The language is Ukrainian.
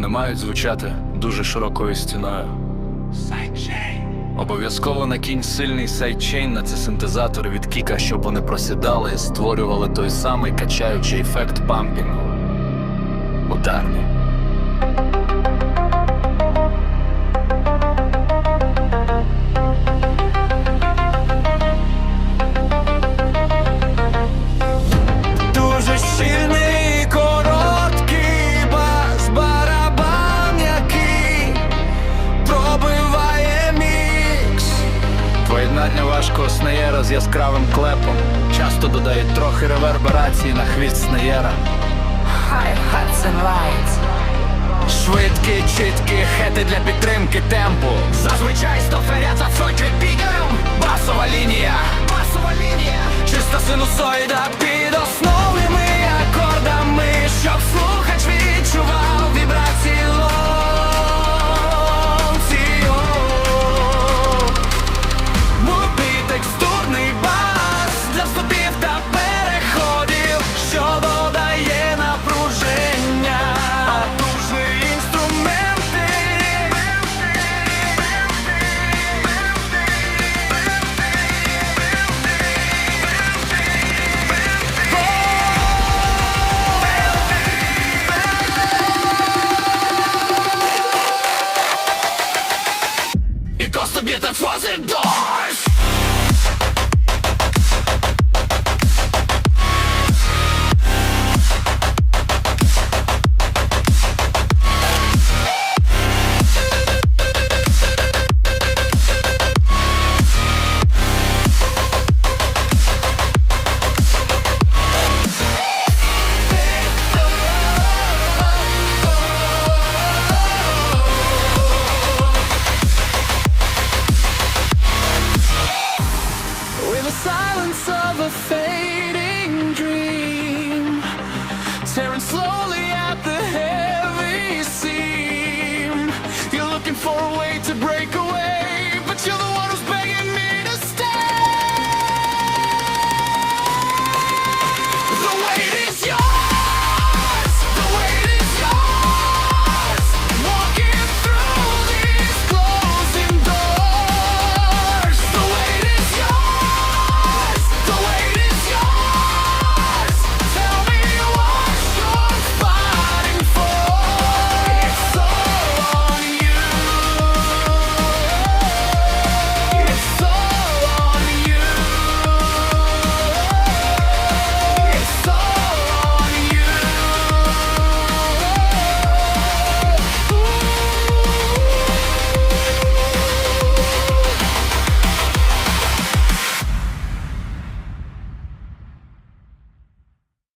Вони мають звучати дуже широкою стіною. Обов'язково накинь сильний сайдчейн на ці синтезатори від кіка, щоб вони просідали і створювали той самий качаючий ефект пампінгу. Ударний. Дуже щільний, короткий бас, барабан, який пробиває мікс. Поєднання важкого снеєра з яскравим клепом. Часто додають трохи реверберації на хвіст снеєра. Hi-hats and lights. Швидкі, чіткі хети для підтримки темпу. Зазвичай стоферять за фронт-бігером. Басова лінія, чиста синусоїда під основними акордами, щоб слухач відчував вібрації лонцію. Мудний текстурний бас для вступів та переходів, що додає напруження. Потужний інструменти. It goes to be the frozen doors. With the silence of a fading dream, tearing slowly